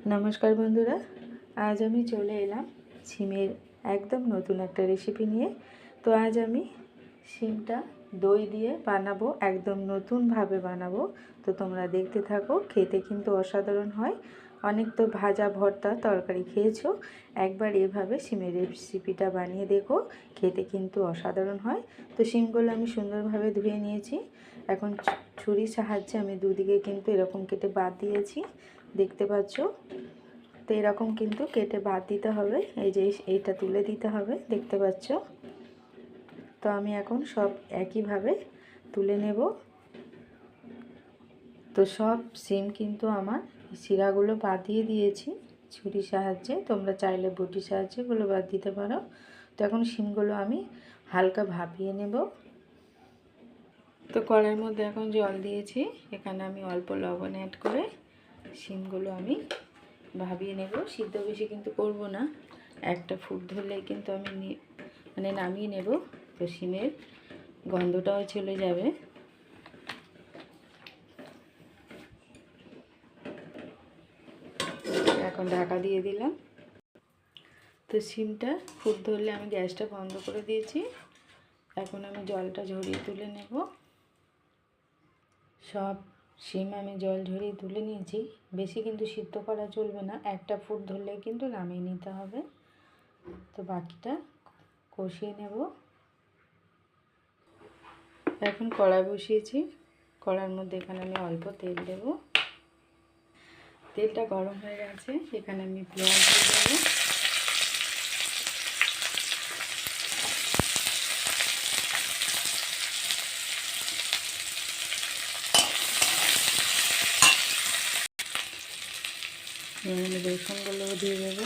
नमस्कार बंधुरा आज आमी चले एलाम शिमेर एकदम नतून एक रेसिपि निये। तो आज आमी शिमटा दई दिए बानाबो, एकदम नतून भावे बानाबो। तो तोमरा देखते थाको, खेते किन्तु असाधारण हय। अनेक तो भाजा भर्ता तरकारी खेयेछो, एकबार एभावे शिमेर रेसिपिटा बानिये देखो, खेते किन्तु असाधारण हय। तो शिमगुलो आमी सुंदरभावे धुए नियेछि। एखन छुरिर साहाज्ये आमी दुदिके किन्तु एरकम केटे बाद दियेछि, देखते पाচ্ছো। तो एरकम किन्तु केटे बाद दिते हबे, এই যে এইটা তুলে দিতে হবে, দেখতে পাচ্ছো। তো আমি এখন সব একইভাবে তুলে নেব। তো সব সিম কিন্তু আমার শিরাগুলো বাদ দিয়ে দিয়েছি ছুরির সাহায্যে, তোমরা চাইলে বটির সাহায্যে গুলো বাদ দিতে পারো। তো এখন সিমগুলো আমি হালকা ভাপিয়ে নেব। তো কড়াইয়ের মধ্যে এখন জল দিয়েছি, এখানে আমি অল্প লবণ অ্যাড করে শিমগুলো আমি ভাবিয়ে নেব। সিদ্ধ বেশি কিন্তু করব না, একটা ফুট ধরলেই কিন্তু আমি নামিয়ে নেব। তো শিমের গন্ধটাও চলে যাবে। এখন ঢাকা দিয়ে দিলাম। তো শিমটা ফুট ধরলে আমি গ্যাসটা বন্ধ করে দিয়েছি। এখন আমি জলটা ঝরিয়ে তুলে নেব। সব শিম আমি জল ঝরিয়ে তুলে নিয়েছি। বেশি কিন্তু সিদ্ধ করা চলবে না, একটা ফুট ধরলেই কিন্তু নামিয়ে নিতে হবে। তো বাকিটা কষিয়ে নেব। এখন কড়াই বসিয়েছি, কড়াইয়ের মধ্যে এখানে আমি অল্প তেল দেব। তেলটা গরম হয়ে গেছে, এখানে আমি পেঁয়াজ দিয়ে দেবো। রসুনগুলো দিয়ে দেবো।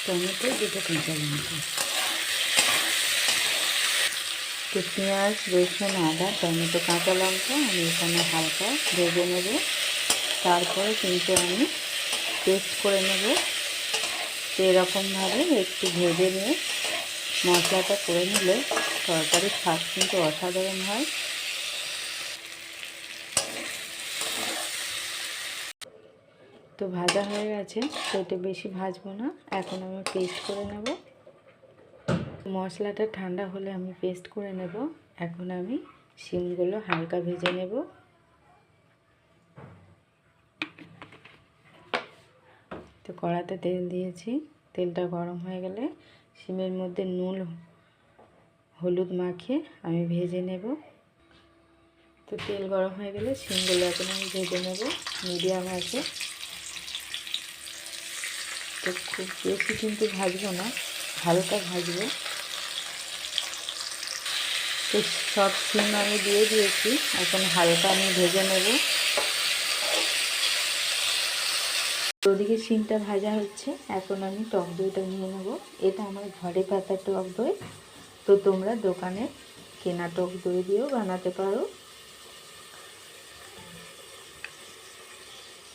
টমেটো, দুটো কাঁচা লঙ্কা। তো পেঁয়াজ, রসুন, আদা, টমেটো, কাঁচা লঙ্কা আমি এখানে হালকা ভেজে নেব। তারপরে কিন্তু আমি পেস্ট করে নেব। তো এরকমভাবে একটু ভেজে নিয়ে মশলাটা করে নিলে তরকারির স্বাদ কিন্তু অসাধারণ হয়। তো ভাজা হয়ে গেছে, তো এটা বেশি ভাজবো না, এখন আমি পেস্ট করে নেব। মশলাটা ঠান্ডা হলে আমি পেস্ট করে নেব। এখন আমি শিমগুলো হালকা ভেজে নেব। তো কড়াতে তেল দিয়েছি, তেলটা গরম হয়ে গেলে শিমের মধ্যে নুন হলুদ মাখিয়ে আমি ভেজে নেব। তো তেল গরম হয়ে গেলে শিমগুলো এখন আমি ভেজে নেব মিডিয়াম আছে। তো খুব বেশি কিন্তু ভাজবো না, হালকা ভাজবো। তো সব শিম আমি দিয়ে দিয়েছি, এখন হালকা আমি ভেজে নেব। ওদিকে শিমটা ভাজা হচ্ছে, এখন আমি টক দইটা নিয়ে নেব। এটা আমার ঘরে পাতা টক দই, তো তোমরা দোকানে কেনা টক দই দিয়েও বানাতে পারো।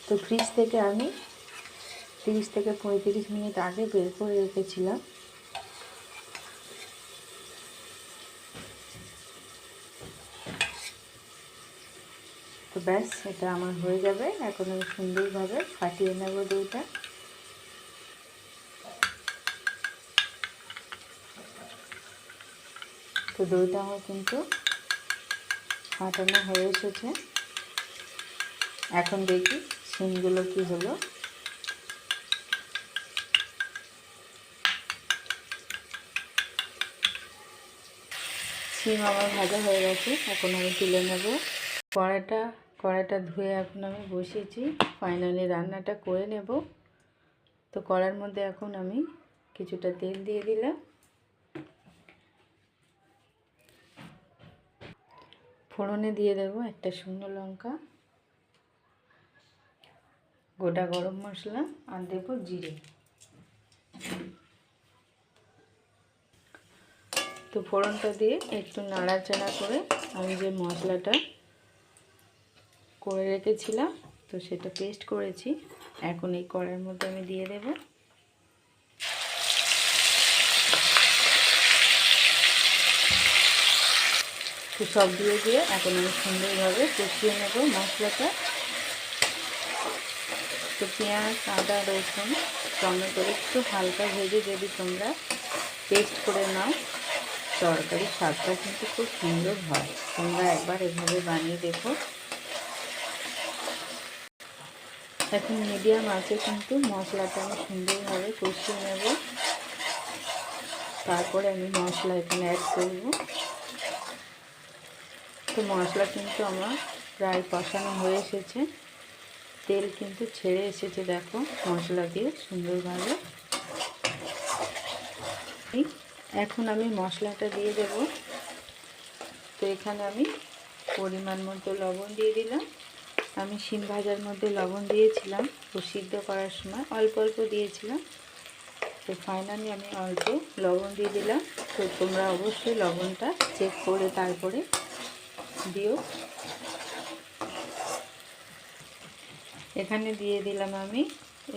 তো ফ্রিজ থেকে আমি 30 থেকে 35 মিনিট আগে বের করে রেখেছিলাম। তো ব্যাস, এটা আমার হয়ে যাবে। এখন আমি সুন্দরভাবে ফাটিয়ে নেব দইটা। তো দইটা আমার কিন্তু ফাটানো হয়ে এসেছে। এখন দেখি শিমগুলো কি হলো। শিম আমার ভাজা হয়ে গেছে, এখন আমি তুলে নেব। কড়াইটা ধুয়ে এখন আমি বসিয়েছি, ফাইনালি রান্নাটা করে নেব। তো কড়াইয়ের মধ্যে এখন আমি কিছুটা তেল দিয়ে দিলাম। ফোড়নে দিয়ে দেব একটা শুকনো লঙ্কা, গোটা গরম মশলা, আর দেব জিরে। তো ফোড়নটা দিয়ে একটু নাড়াচাড়া করে আমি যে মশলাটা করে রেখেছিলাম, তো সেটা পেস্ট করেছি, এখন এই কড়াইয়ের মধ্যে আমি দিয়ে দেব। তো সব দিয়ে এখন আমি সুন্দরভাবে কষিয়ে নেব মশলাটা। তো পেঁয়াজ, আদা, রসুন, টমেটো একটু হালকা ভেজে যদি তোমরা পেস্ট করে নাও, তরকারির স্বাদটা কিন্তু খুব সুন্দর হয়। তোমরা একবার এভাবে বানিয়ে দেখো। এখন মিডিয়াম আঁচে কিন্তু মশলাটা আমি সুন্দরভাবে কষিয়ে নেব। তারপরে আমি মশলা এখানে অ্যাড করব। তো মশলা কিন্তু আমার প্রায় কষানো হয়ে এসেছে, তেল কিন্তু ছেড়ে এসেছে দেখো মশলা দিয়ে সুন্দরভাবে। এখন আমি মশলাটা দিয়ে দেব। তো এখানে আমি পরিমাণ মতো লবণ দিয়ে দিলাম। আমি শিম ভাজার মধ্যে লবণ দিয়েছিলাম, তো সিদ্ধ করার সময় অল্প অল্প দিয়েছিলাম। তো ফাইনালি আমি অল্প লবণ দিয়ে দিলাম। তো তোমরা অবশ্যই লবণটা চেক করে তারপরে দিও। এখানে দিয়ে দিলাম আমি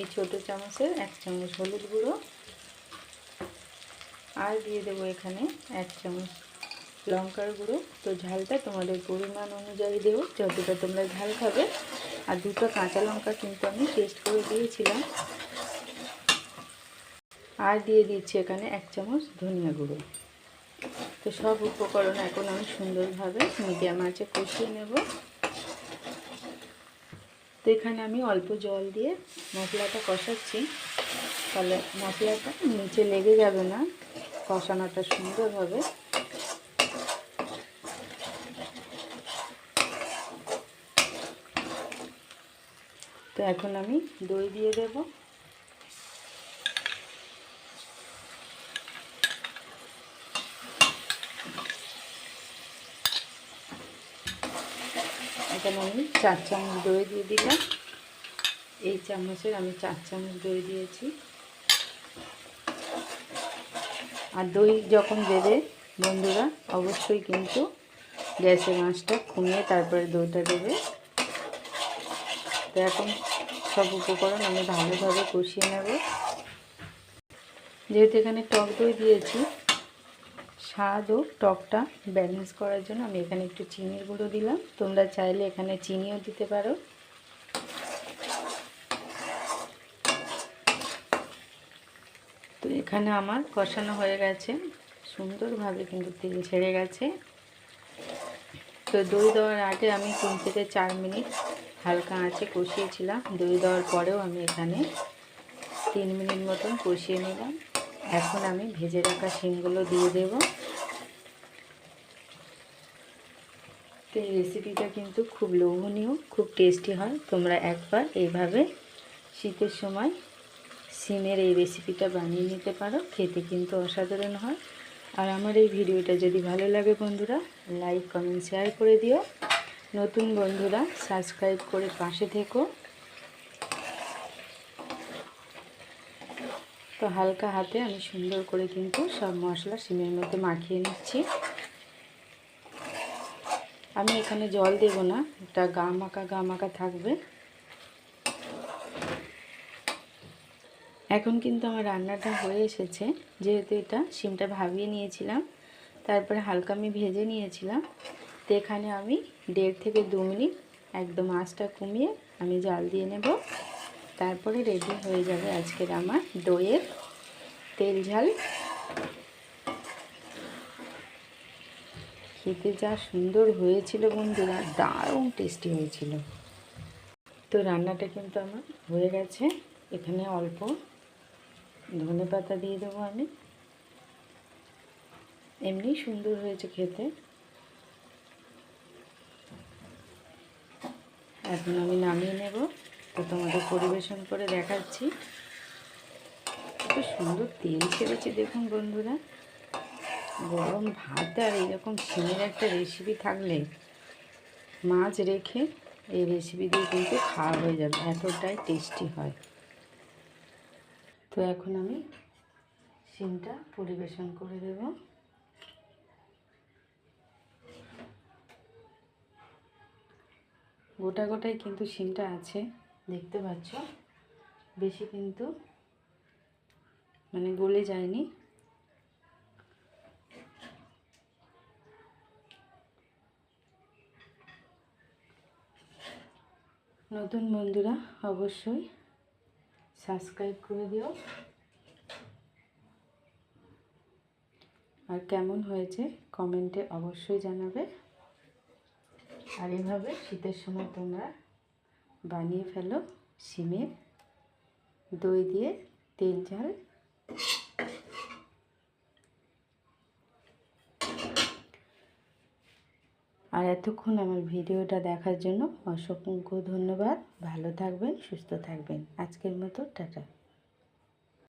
এই ছোটো চামচের 1 চামচ হলুদ গুঁড়ো, আর দিয়ে দেবো এখানে 1 চামচ লঙ্কার গুঁড়ো। তো ঝালটা তোমাদের পরিমাণ অনুযায়ী দেবো, যতটা তোমরা ঝাল খাবে। আর 2টো কাঁচা লঙ্কা কিন্তু আমি পেস্ট করে দিয়েছিলাম। আর দিয়ে দিচ্ছি এখানে 1 চামচ ধনিয়া গুঁড়ো। তো সব উপকরণ এখন আমি সুন্দরভাবে মিডিয়াম আঁচে কষিয়ে নেব। তো এখানে আমি অল্প জল দিয়ে মশলাটা কষাচ্ছি, তাহলে মশলাটা নিচে লেগে যাবে না, কষানোটা সুন্দর হবে। তো এখন আমি দই দিয়ে দেব। এখানে আমি 4 চামচ দই দিয়ে দিলাম। এই চামচের আমি 4 চামচ দই দিয়েছি। আর দই যখন দেবে বন্ধুরা, অবশ্যই কিন্তু গ্যাসের আঁচটা কমিয়ে তারপরে দইটা দেবে। তো এখন সব উপকরণ আমি ভালোভাবে কষিয়ে নেব। যেহেতু এখানে টক দই দিয়েছি, স্বাদ ও টকটা ব্যালেন্স করার জন্য আমি এখানে একটু চিনির গুঁড়ো দিলাম। তোমরা চাইলে এখানে চিনিও দিতে পারো। তো এখানে আমার কষানো হয়ে গেছে, সুন্দরভাবে কিন্তু তেল ছেড়ে গেছে। তো দই দেওয়ার আগে আমি 3 থেকে 4 মিনিট হালকা আঁচে কষিয়েছিলাম। দই দেওয়ার পরেও আমি এখানে 3 মিনিট মতন কষিয়ে নিলাম। এখন আমি ভেজে রাখা শিমগুলো দিয়ে দেব। তো এই রেসিপিটা কিন্তু খুব লোভনীয়, খুব টেস্টি হয়। তোমরা একবার এইভাবে শীতের সময় শিমের এই রেসিপিটা বানিয়ে নিতে পারো, খেতে কিন্তু অসাধারণ হয়। আর আমার এই ভিডিওটা যদি ভালো লাগে বন্ধুরা, লাইক, কমেন্ট, শেয়ার করে দিও। নতুন বন্ধুরা সাবস্ক্রাইব করে পাশে থেকো। তো হালকা হাতে আমি সুন্দর করে কিন্তু সব মশলা শিমের মধ্যে মাখিয়ে নিচ্ছি। আমি এখানে জল দেব না, এটা গা মাখা থাকবে। এখন কিন্তু আমার রান্নাটা হয়ে এসেছে। যেহেতু এটা শিমটা ভাবিয়ে নিয়েছিলাম, তারপরে হালকা আমি ভেজে নিয়েছিলাম। তো এখানে আমি 1.5 থেকে 2 মিনিট একদম আঁচটা কমিয়ে আমি জাল দিয়ে নেব। তারপরে রেডি হয়ে যাবে আজকের আমার দইয়ের তেল ঝাল। খেতে যা সুন্দর হয়েছিল বন্ধুরা, দারুণ টেস্টি হয়েছিল। তো রান্নাটা কিন্তু আমার হয়ে গেছে। এখানে অল্প ধনেপাতা দিয়ে দেবো আমি। এমনি সুন্দর হয়েছে খেতে। এখন আমি নামিয়ে নেব। তো তোমাদের পরিবেশন করে দেখাচ্ছি। কত সুন্দর তেল ছেড়েছে দেখুন বন্ধুরা। গরম ভাত আর এরকম শিমের একটা রেসিপি থাকলে মাছ রেখে এই রেসিপি দিয়ে কিন্তু খাওয়া হয়ে যাবে, এতটাই টেস্টি হয়। তো এখন আমি শিমটা পরিবেশন করে দেব। গোটা গোটাই কিন্তু শিমটা আছে, দেখতে পাচ্ছ, বেশি কিন্তু মানে গলে যায়নি। নতুন বন্ধুরা অবশ্যই সাবস্ক্রাইব করে দিও। আর কেমন হয়েছে কমেন্টে অবশ্যই জানাবে। আর এভাবে শীতের সময় তোমরা বানিয়ে ফেলো শিমের দই দিয়ে তেল ঝাল। আর এতক্ষণ আমার ভিডিওটা দেখার জন্য অসংখ্য ধন্যবাদ। ভালো থাকবেন, সুস্থ থাকবেন। আজকের মতো টাটা।